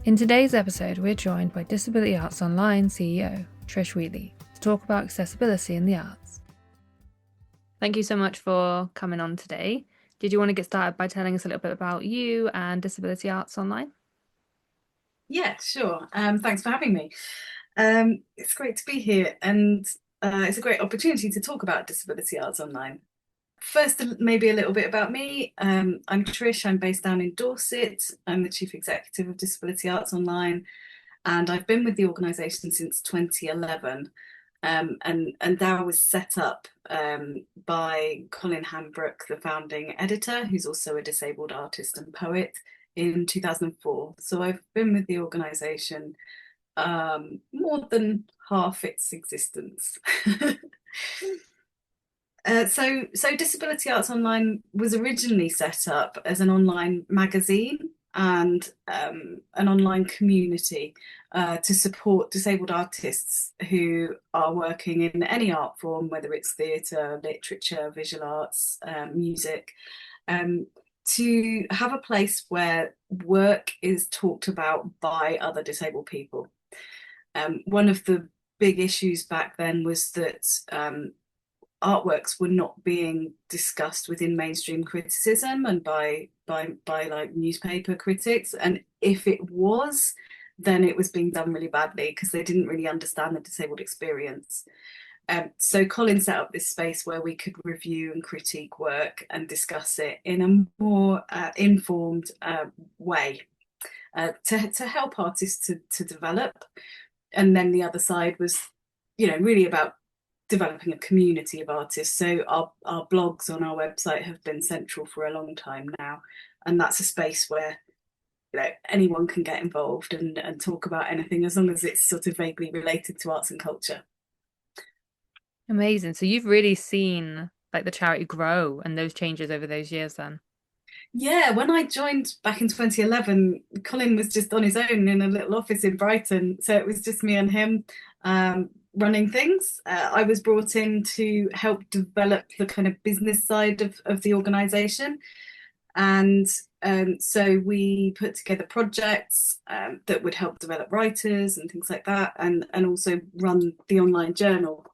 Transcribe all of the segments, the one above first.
In today's episode, we're joined by Disability Arts Online CEO, Trish Wheatley, to talk about accessibility in the arts. Thank you so much for coming on today. Did you want to get started by telling us a little bit about you and Disability Arts Online? Yeah, sure. Thanks for having me. It's great to be here, and it's a great opportunity to talk about Disability Arts Online. First, maybe a little bit about me. I'm Trish. I'm based down in Dorset. I'm the Chief Executive of Disability Arts Online, and I've been with the organisation since 2011. And that was set up by Colin Hambrook, the founding editor, who's also a disabled artist and poet, in 2004. So I've been with the organisation more than half its existence. So Disability Arts Online was originally set up as an online magazine and an online community to support disabled artists who are working in any art form, whether it's theatre, literature, visual arts, music, to have a place where work is talked about by other disabled people. One of the big issues back then was that artworks were not being discussed within mainstream criticism and by like newspaper critics, and if it was, then it was being done really badly because they didn't really understand the disabled experience. So Colin set up this space where we could review and critique work and discuss it in a more informed way to help artists to develop. And then the other side was, really about developing a community of artists. So our blogs on our website have been central for a long time now, and that's a space where anyone can get involved and talk about anything as long as it's sort of vaguely related to arts and culture. Amazing. So you've really seen like the charity grow and those changes over those years then? Yeah, when I joined back in 2011, Colin was just on his own in a little office in Brighton. So it was just me and him running things. I was brought in to help develop the kind of business side of the organisation. And so we put together projects that would help develop writers and things like that, and also run the online journal.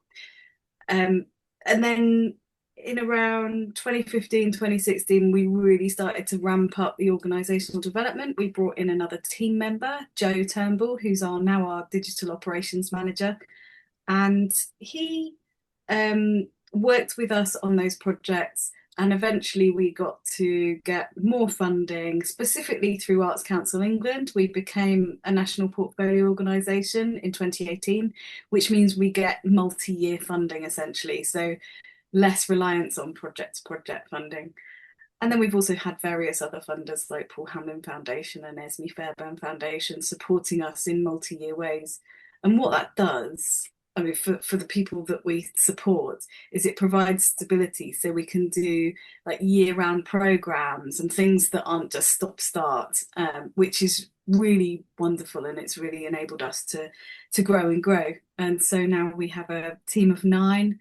And then in around 2015, 2016, we really started to ramp up the organisational development. We brought in another team member, Joe Turnbull, who's now our digital operations manager. And he worked with us on those projects. And eventually we got to get more funding, specifically through Arts Council England. We became a national portfolio organisation in 2018, which means we get multi-year funding essentially. So less reliance on project-to-project funding. And then we've also had various other funders like Paul Hamlin Foundation and Esme Fairbairn Foundation supporting us in multi-year ways. And what that does, I mean, for the people that we support, is it provides stability so we can do like year-round programs and things that aren't just stop-start, which is really wonderful, and it's really enabled us to grow and grow. And so now we have a team of 9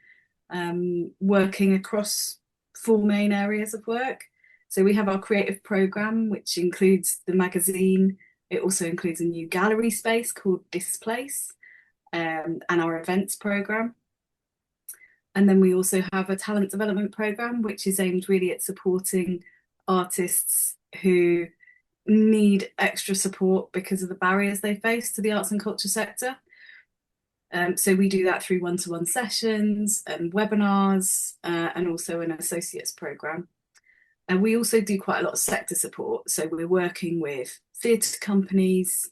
working across 4 main areas of work. So we have our creative program, which includes the magazine. It also includes a new gallery space called Displace, and our events program. And then we also have a talent development program, which is aimed really at supporting artists who need extra support because of the barriers they face to the arts and culture sector. So we do that through one-to-one sessions and webinars, and also an associates program. And we also do quite a lot of sector support. So we're working with theatre companies,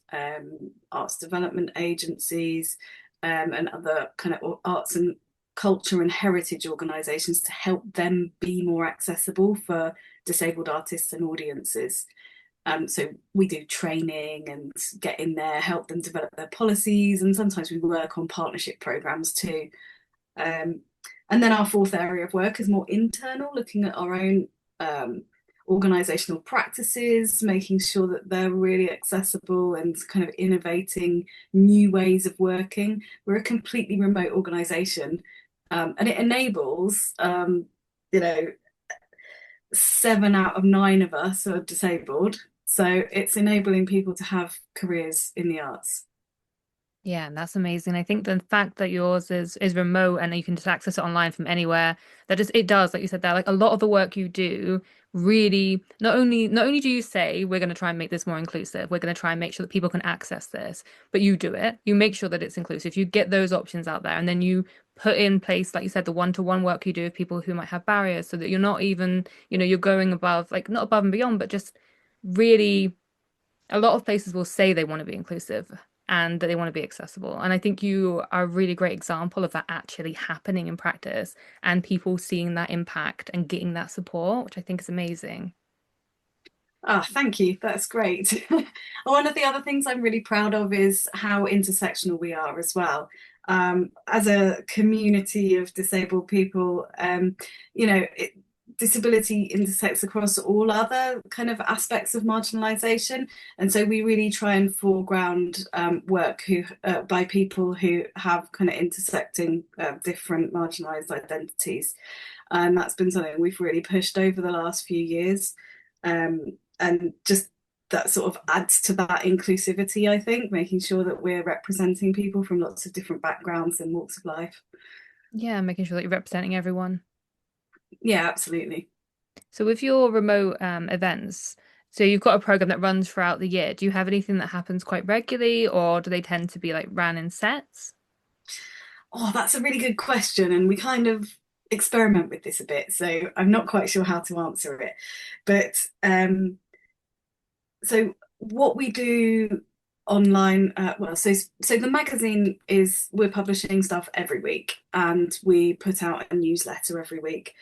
arts development agencies, and other kind of arts and culture and heritage organisations to help them be more accessible for disabled artists and audiences. So we do training and get in there, help them develop their policies, and sometimes we work on partnership programs too. And then our 4th area of work is more internal, looking at our own organisational practices, making sure that they're really accessible and kind of innovating new ways of working. We're a completely remote organisation, and it enables, 7 out of 9 of us are disabled. So it's enabling people to have careers in the arts. Yeah, and that's amazing. I think the fact that yours is remote and you can just access it online from anywhere, that just it does, like you said there, like a lot of the work you do really not only do you say we're going to try and make this more inclusive, we're going to try and make sure that people can access this, but you do it. You make sure that it's inclusive. You get those options out there, and then you put in place, like you said, the one-to-one work you do with people who might have barriers, so that you're not even, you're going above, like not above and beyond, but just really a lot of places will say they want to be inclusive and that they want to be accessible. And I think you are a really great example of that actually happening in practice and people seeing that impact and getting that support, which I think is amazing. Ah, thank you. That's great. One of the other things I'm really proud of is how intersectional we are as well. As a community of disabled people, disability intersects across all other kind of aspects of marginalisation, and so we really try and foreground work by people who have kind of intersecting different marginalised identities, and that's been something we've really pushed over the last few years. And just that sort of adds to that inclusivity, I think, making sure that we're representing people from lots of different backgrounds and walks of life. Yeah, making sure that you're representing everyone. Yeah, absolutely. So with your remote events, so you've got a program that runs throughout the year. Do you have anything that happens quite regularly, or do they tend to be like ran in sets? Oh, that's a really good question. And we kind of experiment with this a bit, so I'm not quite sure how to answer it. But so what we do online, so the magazine is we're publishing stuff every week, and we put out a newsletter every week.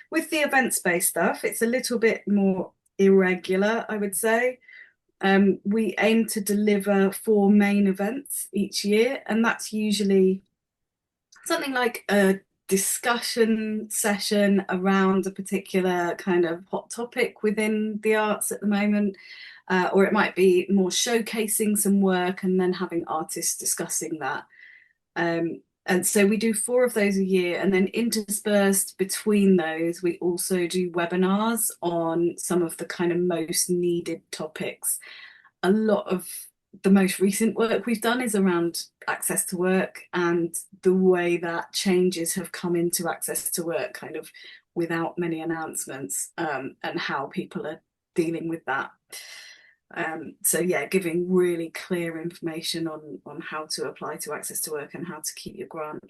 With the events-based stuff, it's a little bit more irregular, I would say. We aim to deliver 4 main events each year, and that's usually something like a discussion session around a particular kind of hot topic within the arts at the moment. Or it might be more showcasing some work and then having artists discussing that. And so we do 4 of those a year, and then interspersed between those, we also do webinars on some of the kind of most needed topics. A lot of the most recent work we've done is around access to work and the way that changes have come into access to work kind of without many announcements, and how people are dealing with that. So yeah, giving really clear information on how to apply to access to work and how to keep your grant.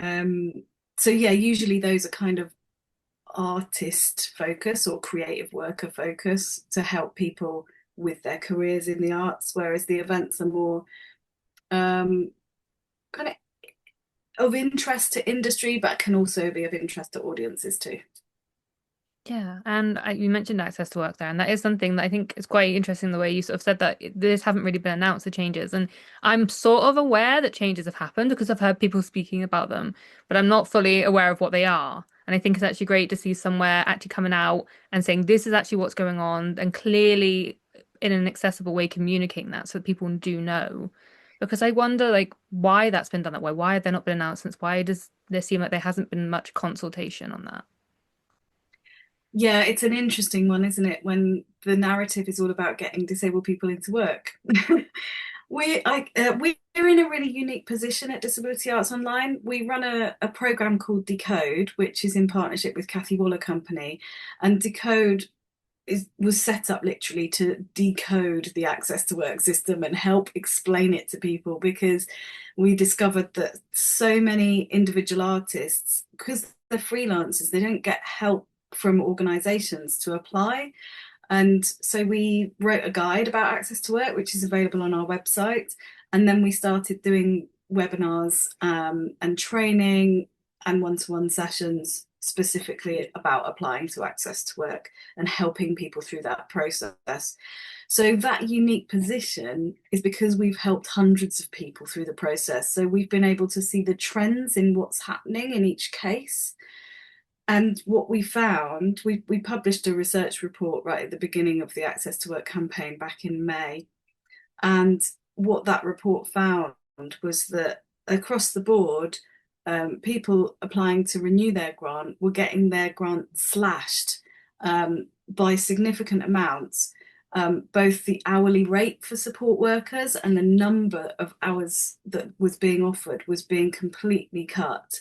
Um, so yeah, usually those are kind of artist focus or creative worker focus to help people with their careers in the arts, whereas the events are more kind of interest to industry, but can also be of interest to audiences too. Yeah, and you mentioned access to work there, and that is something that I think is quite interesting the way you sort of said that this haven't really been announced, the changes. And I'm sort of aware that changes have happened because I've heard people speaking about them, but I'm not fully aware of what they are. And I think it's actually great to see somewhere actually coming out and saying this is actually what's going on and clearly in an accessible way communicating that so that people do know. Because I wonder like why that's been done that way. Why have there not been announcements? Why does there seem like there hasn't been much consultation on that? Yeah, it's an interesting one, isn't it? When the narrative is all about getting disabled people into work. We're in a really unique position at Disability Arts Online. We run a program called Decode, which is in partnership with Kathy Waller Company, and Decode was set up literally to decode the access to work system and help explain it to people, because we discovered that so many individual artists, because they're freelancers, they don't get help from organisations to apply. And so we wrote a guide about access to work, which is available on our website. And then we started doing webinars, and training and one-to-one sessions specifically about applying to access to work and helping people through that process. So that unique position is because we've helped hundreds of people through the process. So we've been able to see the trends in what's happening in each case. And what we found, we published a research report right at the beginning of the Access to Work campaign back in May. And what that report found was that across the board, people applying to renew their grant were getting their grant slashed by significant amounts. both the hourly rate for support workers and the number of hours that was being offered was being completely cut.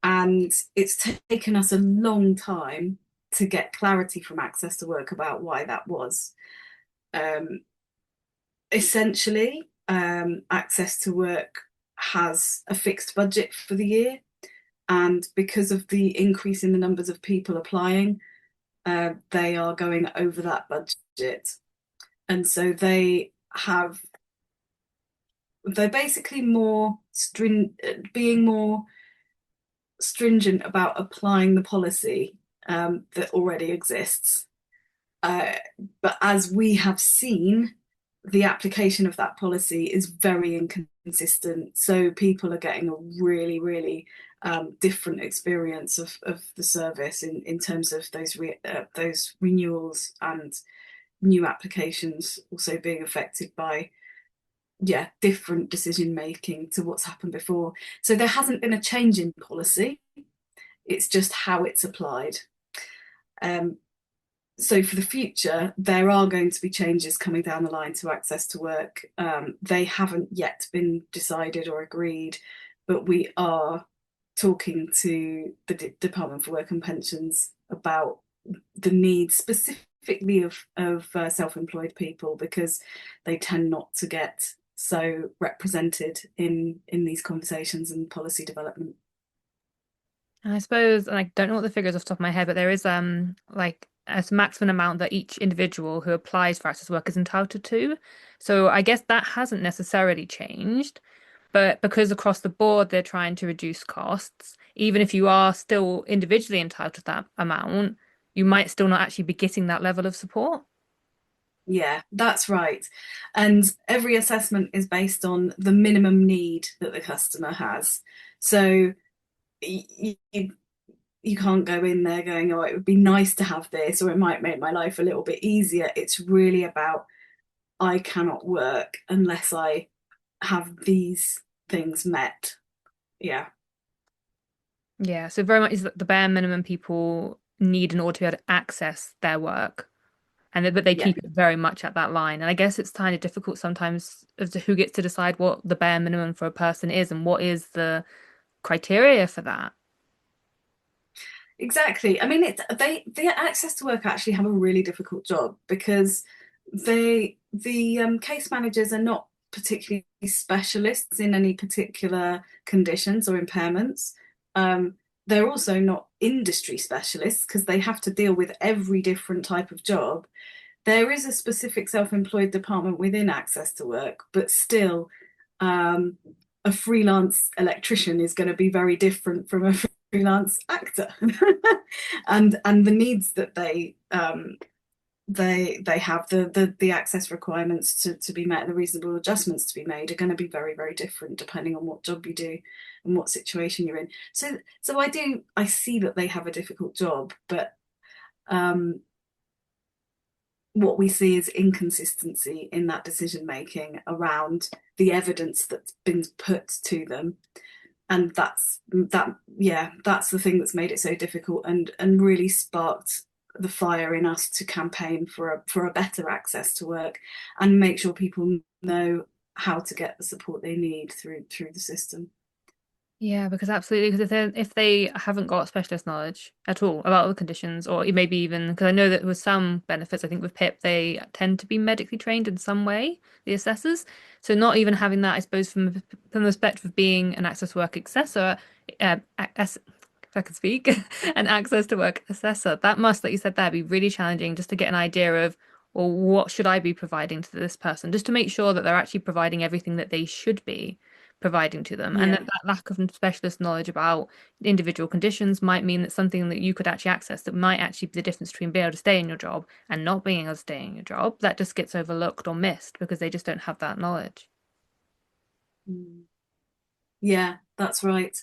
And it's taken us a long time to get clarity from Access to Work about why that was. Um, Essentially, Access to Work has a fixed budget for the year. And because of the increase in the numbers of people applying, they are going over that budget. And so they're basically being more stringent about applying the policy that already exists. Uh, but as we have seen, the application of that policy is very inconsistent. So people are getting a really, really different experience of the service in terms of those renewals and new applications also being affected by different decision making to what's happened before. So there hasn't been a change in policy. It's just how it's applied. So for the future, there are going to be changes coming down the line to Access to Work. They haven't yet been decided or agreed, but we are talking to the Department for Work and Pensions about the needs specifically of self-employed people, because they tend not to get so represented in these conversations and policy development. And I suppose, and I don't know what the figures off the top of my head, but there is like a maximum amount that each individual who applies for access work is entitled to. So I guess that hasn't necessarily changed, but because across the board they're trying to reduce costs, even if you are still individually entitled to that amount, you might still not actually be getting that level of support. Yeah, that's right. And every assessment is based on the minimum need that the customer has. So you, you can't go in there going, oh, it would be nice to have this, or it might make my life a little bit easier. It's really about, I cannot work unless I have these things met. Yeah, Yeah, so very much is the bare minimum people need in order to be able to access their work. But they yeah. keep it very much at that line. And I guess it's kind of difficult sometimes as to who gets to decide what the bare minimum for a person is and what is the criteria for that. Exactly. I mean, the Access to Work actually have a really difficult job because the case managers are not particularly specialists in any particular conditions or impairments. Um, they're also not industry specialists because they have to deal with every different type of job. There is a specific self-employed department within Access to Work, but still, um, a freelance electrician is going to be very different from a freelance actor, and the needs that they have, the access requirements to be met, the reasonable adjustments to be made are going to be very, very different depending on what job you do and what situation you're in. So I see that they have a difficult job, but what we see is inconsistency in that decision making around the evidence that's been put to them. And that's the thing that's made it so difficult and really sparked the fire in us to campaign for a better access to work and make sure people know how to get the support they need through the system. Yeah, because absolutely, because if they haven't got specialist knowledge at all about the conditions, or maybe even because I know that with some benefits, I think with PIP they tend to be medically trained in some way, the assessors. So not even having that, I suppose, from the perspective of being an access to work assessor, if I could speak, an access to work assessor, that must, like you said there, be really challenging just to get an idea of, well, what should I be providing to this person, just to make sure that they're actually providing everything that they should be providing to them. And Yeah. that lack of specialist knowledge about individual conditions might mean that something that you could actually access that might actually be the difference between being able to stay in your job and not being able to stay in your job, that just gets overlooked or missed because they just don't have that knowledge. Mm. Yeah, that's right.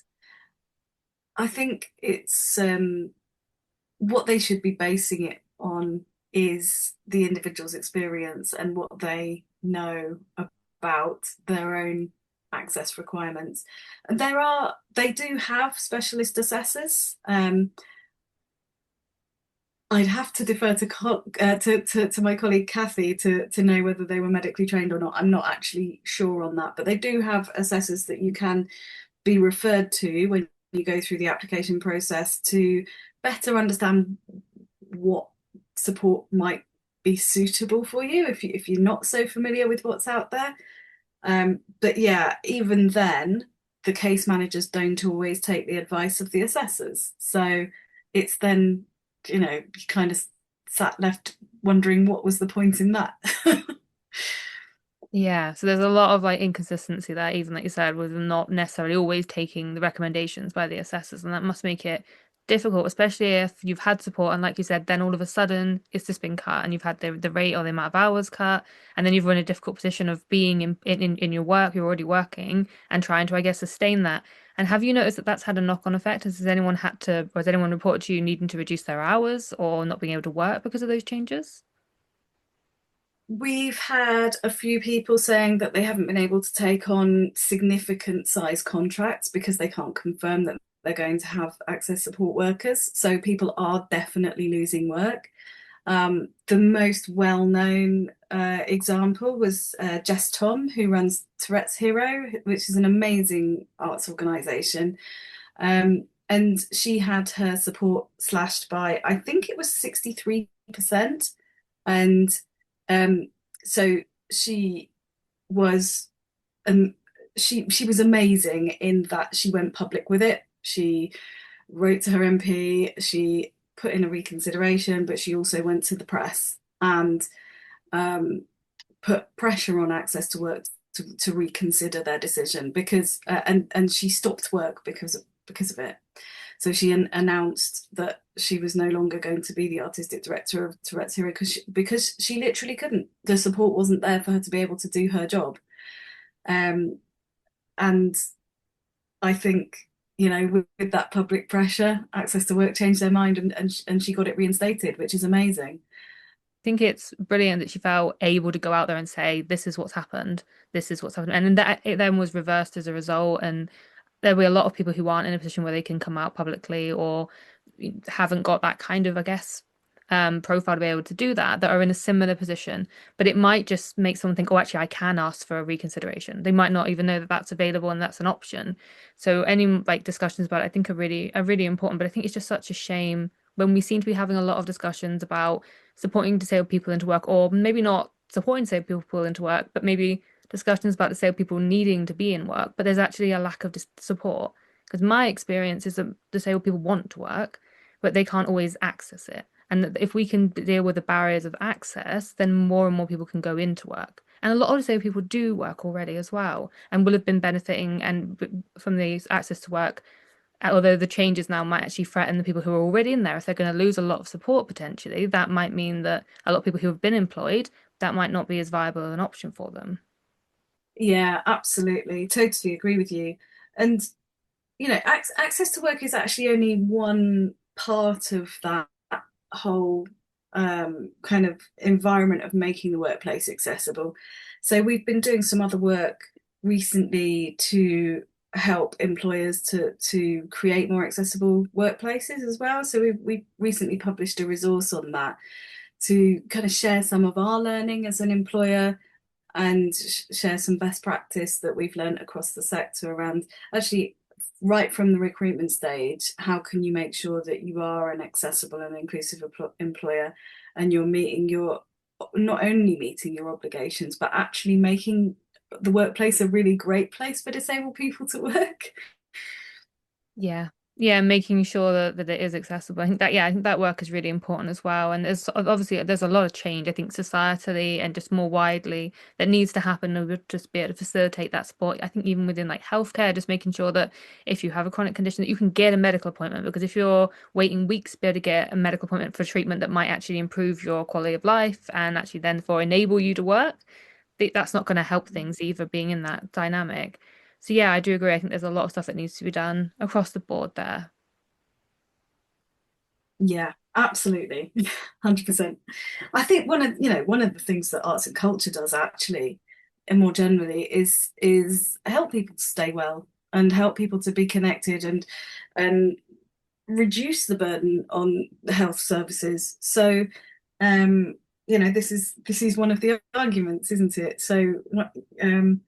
I think it's what they should be basing it on is the individual's experience and what they know about their own access requirements. And they do have specialist assessors. I'd have to defer to to my colleague Kathy to know whether they were medically trained or not. I'm not actually sure on that, but they do have assessors that you can be referred to when you go through the application process to better understand what support might be suitable for you if you're not so familiar with what's out there. But yeah, even then, the case managers don't always take the advice of the assessors. So it's then, you kind of sat left wondering what was the point in that. Yeah, so there's a lot of like inconsistency there, even like you said, with them not necessarily always taking the recommendations by the assessors, and that must make it difficult, especially if you've had support and like you said, then all of a sudden it's just been cut and you've had the rate or the amount of hours cut, and then you've run a difficult position of being in your work, you're already working and trying to, I guess, sustain that. And have you noticed that that's had a knock-on effect? Has anyone had to, or has anyone reported to you needing to reduce their hours or not being able to work because of those changes? We've had a few people saying that they haven't been able to take on significant size contracts because they can't confirm that they're going to have access support workers. So people are definitely losing work. The most well-known example was Jess Tom, who runs Tourette's Hero, which is an amazing arts organisation. And she had her support slashed by, I think it was 63%. And um, so she was um, she was amazing in that she went public with it. She wrote to her MP, she put in a reconsideration, but she also went to the press and um, put pressure on Access to Work to reconsider their decision because and she stopped work because of it. So she announced that she was no longer going to be the artistic director of Tourette's Hero because she literally couldn't. The support wasn't there for her to be able to do her job. Um, and I think, with that public pressure, Access to Work changed their mind and she got it reinstated, which is amazing. Think it's brilliant that she felt able to go out there and say, this is what's happened, this is what's happened. And then that it then was reversed as a result. And there'll be a lot of people who aren't in a position where they can come out publicly or haven't got that kind of, I guess, profile to be able to do that, that are in a similar position. But it might just make someone think, oh, actually, I can ask for a reconsideration. They might not even know that that's available and that's an option. So any like discussions about it, I think are really important. But I think it's just such a shame when we seem to be having a lot of discussions about supporting disabled people into work, or maybe not supporting disabled people into work, but maybe discussions about disabled people needing to be in work, but there's actually a lack of support. Because my experience is that disabled people want to work, but they can't always access it. And if we can deal with the barriers of access, then more and more people can go into work. And a lot of disabled people do work already as well, and will have been benefiting and from the access to work, although the changes now might actually threaten the people who are already in there. If they're going to lose a lot of support potentially, that might mean that a lot of people who have been employed, that might not be as viable an option for them. Yeah, absolutely. Totally agree with you. And, access to work is actually only one part of that whole kind of environment of making the workplace accessible. So we've been doing some other work recently to help employers to create more accessible workplaces as well. So we recently published a resource on that to kind of share some of our learning as an employer and share some best practice that we've learned across the sector around actually right from the recruitment stage, how can you make sure that you are an accessible and inclusive employer and you're meeting your not only meeting your obligations, but actually making the workplace a really great place for disabled people to work. Yeah. Yeah, making sure that it is accessible. I think that work is really important as well. And there's a lot of change, I think, societally and just more widely that needs to happen and we'll just be able to facilitate that support. I think even within like healthcare, just making sure that if you have a chronic condition that you can get a medical appointment, because if you're waiting weeks to be able to get a medical appointment for treatment that might actually improve your quality of life and actually then for enable you to work, that's not going to help things either, being in that dynamic. So yeah, I do agree. I think there's a lot of stuff that needs to be done across the board there. Yeah, absolutely. 100%. I think one of the things that arts and culture does actually, and more generally, is help people to stay well and help people to be connected and reduce the burden on the health services. So, um, this is one of the arguments, isn't it? So, um,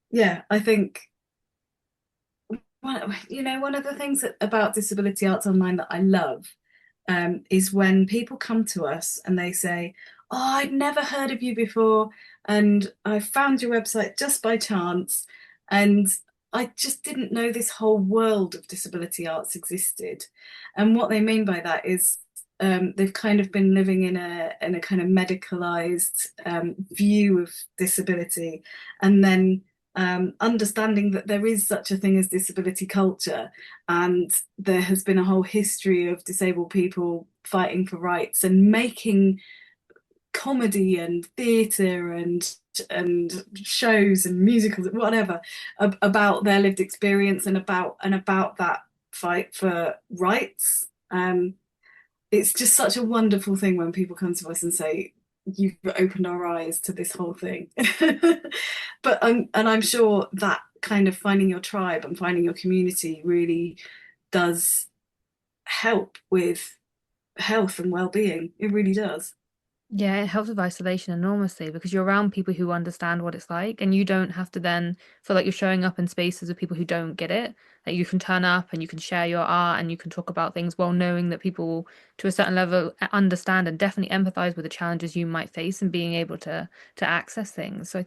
yeah, I think one of the things about disability arts online that I love is when people come to us and they say, "Oh, I'd never heard of you before, and I found your website just by chance, and I just didn't know this whole world of disability arts existed." And what they mean by that is they've kind of been living in a kind of medicalized view of disability, and then understanding that there is such a thing as disability culture, and there has been a whole history of disabled people fighting for rights and making comedy and theatre and shows and musicals, whatever, about their lived experience and about that fight for rights. It's just such a wonderful thing when people come to us and say, "You've opened our eyes to this whole thing." And I'm sure that kind of finding your tribe and finding your community really does help with health and well-being. It really does. Yeah, it helps with isolation enormously because you're around people who understand what it's like, and you don't have to then feel like you're showing up in spaces with people who don't get it. That you can turn up and you can share your art and you can talk about things while knowing that people, to a certain level, understand and definitely empathize with the challenges you might face and being able to access things. So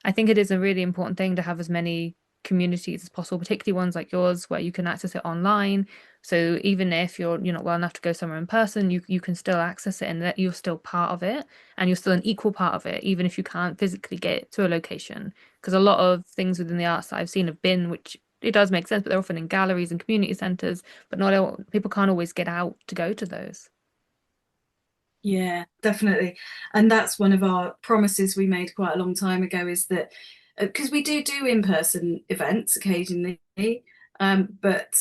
I think it is a really important thing to have as many communities as possible, particularly ones like yours where you can access it online. So even if you're not well enough to go somewhere in person, you can still access it and that you're still part of it and you're still an equal part of it, even if you can't physically get to a location. Because a lot of things within the arts that I've seen have been, which it does make sense, but they're often in galleries and community centres, but not all, people can't always get out to go to those. Yeah, definitely. And that's one of our promises we made quite a long time ago, is that because we do in-person events occasionally, but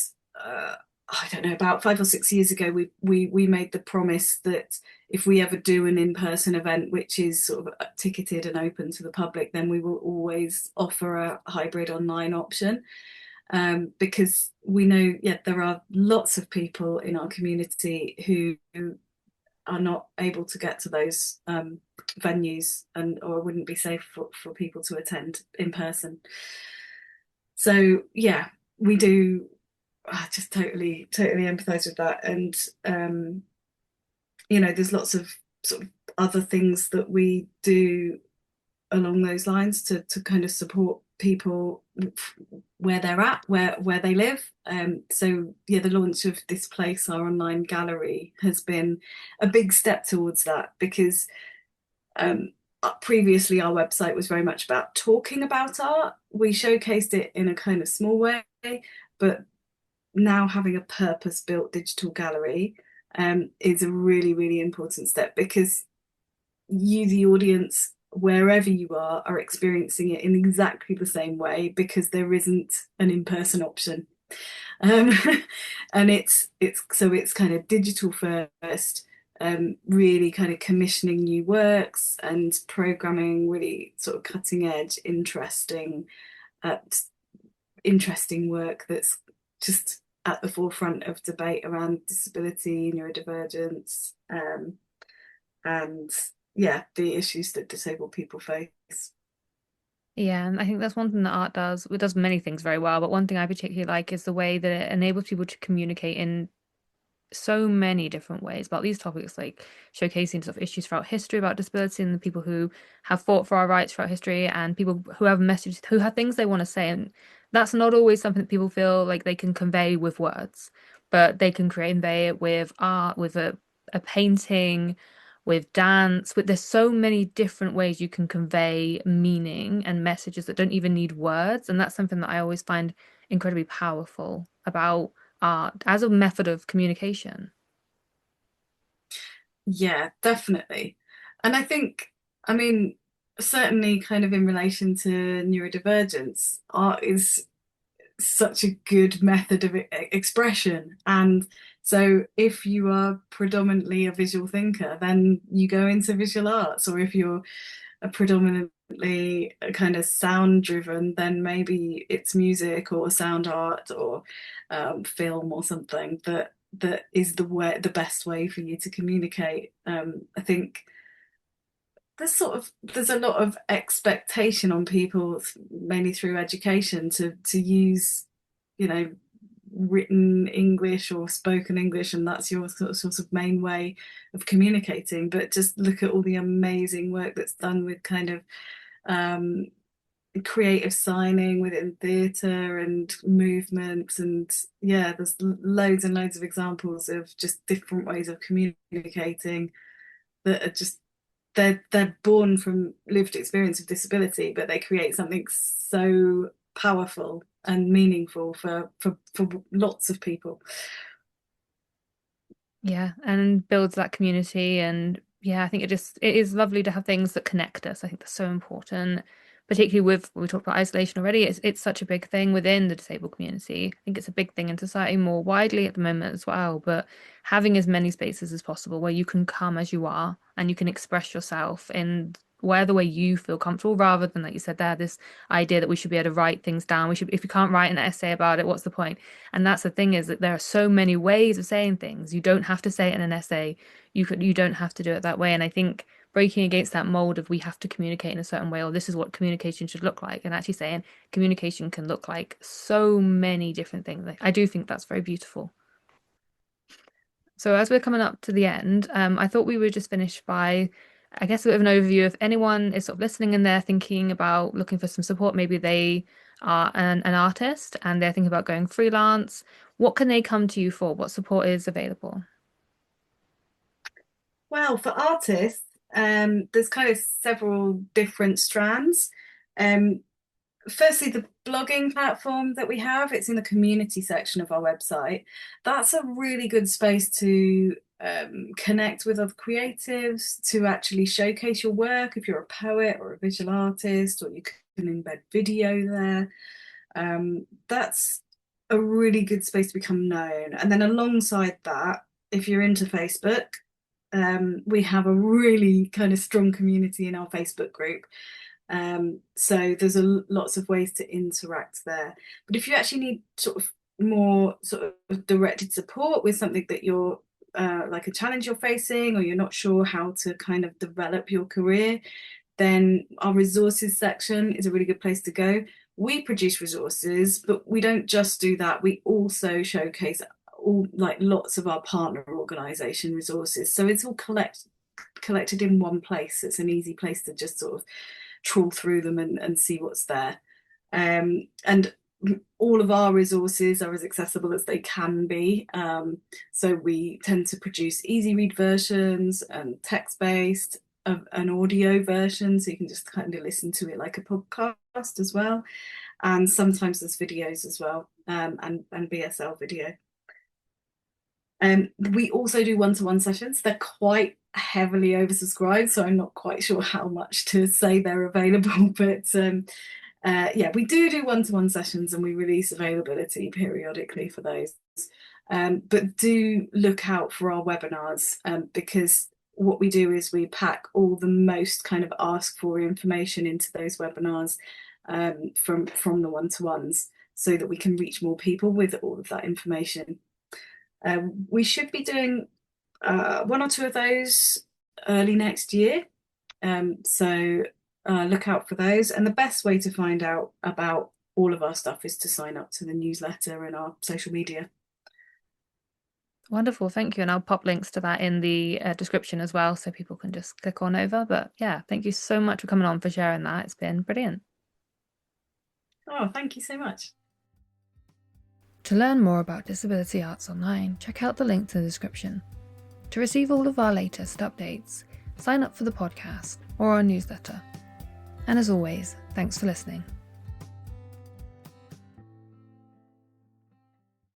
I don't know, about 5 or 6 years ago, we made the promise that if we ever do an in-person event which is sort of ticketed and open to the public, then we will always offer a hybrid online option. Because we know, yeah, there are lots of people in our community who are not able to get to those venues, and or wouldn't be safe for people to attend in person. So yeah, we do. I just totally empathize with that. And there's lots of sort of other things that we do along those lines to kind of support people where they're at, where they live. So yeah, the launch of This Place, our online gallery, has been a big step towards that, because um, previously our website was very much about talking about art. We showcased it in a kind of small way, but now having a purpose-built digital gallery is a really important step, because you, the audience, wherever you are experiencing it in exactly the same way, because there isn't an in-person option. Um, and it's kind of digital first, really kind of commissioning new works and programming really sort of cutting edge, uh, interesting work that's just at the forefront of debate around disability, neurodivergence, and yeah, the issues that disabled people face. Yeah, and I think that's one thing that art does. It does many things very well, but one thing I particularly like is the way that it enables people to communicate in so many different ways about these topics, like showcasing sort of issues throughout history about disability and the people who have fought for our rights throughout history and people who have messages, who have things they want to say. And that's not always something that people feel like they can convey with words, but they can convey it with art, with a painting, with dance, with there's so many different ways you can convey meaning and messages that don't even need words. And that's something that I always find incredibly powerful about art as a method of communication. Yeah, definitely. And I think, I mean, certainly kind of in relation to neurodivergence, art is such a good method of expression. And so if you are predominantly a visual thinker, then you go into visual arts, or if you're a predominantly kind of sound driven, then maybe it's music or sound art or film or something that is the best way for you to communicate. I think there's a lot of expectation on people, mainly through education, to use, you know, written English or spoken English, and that's your sort of main way of communicating. But just look at all the amazing work that's done with kind of creative signing within theatre and movement, and yeah, there's loads and loads of examples of just different ways of communicating that are just they're born from lived experience of disability, but they create something so powerful and meaningful for lots of people. Yeah, and builds that community. And yeah, I think it is lovely to have things that connect us. I think that's so important, particularly with we talked about isolation already. It's such a big thing within the disabled community. I think it's a big thing in society more widely at the moment as well. But having as many spaces as possible where you can come as you are and you can express yourself in where the way you feel comfortable, rather than, like you said there, this idea that we should be able to write things down. We should, if you can't write an essay about it, what's the point? And that's the thing, is that there are so many ways of saying things. You don't have to say it in an essay. You don't have to do it that way. And I think breaking against that mold of we have to communicate in a certain way, or this is what communication should look like, and actually saying communication can look like so many different things. I do think that's very beautiful. So as we're coming up to the end, I thought we would just finish by, I guess, a bit of an overview. If anyone is sort of listening and they're thinking about looking for some support, maybe they are an artist and they're thinking about going freelance, what can they come to you for? What support is available? Well, for artists, there's kind of several different strands. Um, Firstly, the blogging platform that we have, it's in the community section of our website. That's a really good space to connect with other creatives, to actually showcase your work if you're a poet or a visual artist, or you can embed video there. That's a really good space to become known. And then alongside that, if you're into Facebook, we have a really kind of strong community in our Facebook group. So there's lots of ways to interact there. But if you actually need sort of more sort of directed support with something that you're like a challenge you're facing, or you're not sure how to kind of develop your career, then our resources section is a really good place to go. We produce resources, but we don't just do that. We also showcase all, like, lots of our partner organisation resources. So it's all collected in one place. It's an easy place to just sort of trawl through them and see what's there. And all of our resources are as accessible as they can be. So we tend to produce easy read versions and text-based, an audio version, so you can just kind of listen to it like a podcast as well. And sometimes there's videos as well, and BSL video. We also do one-to-one sessions. They're quite heavily oversubscribed, so I'm not quite sure how much to say they're available, but yeah, we do one-to-one sessions, and we release availability periodically for those. But do look out for our webinars, because what we do is we pack all the most kind of asked for information into those webinars, from the one-to-ones, so that we can reach more people with all of that information. We should be doing one or two of those early next year. So look out for those. And the best way to find out about all of our stuff is to sign up to the newsletter and our social media. Wonderful, thank you. And I'll pop links to that in the description as well, so people can just click on over. But yeah, thank you so much for coming on, for sharing that. It's been brilliant. Oh, thank you so much. To learn more about Disability Arts Online, check out the link to the description. To receive all of our latest updates, sign up for the podcast or our newsletter. And as always, thanks for listening.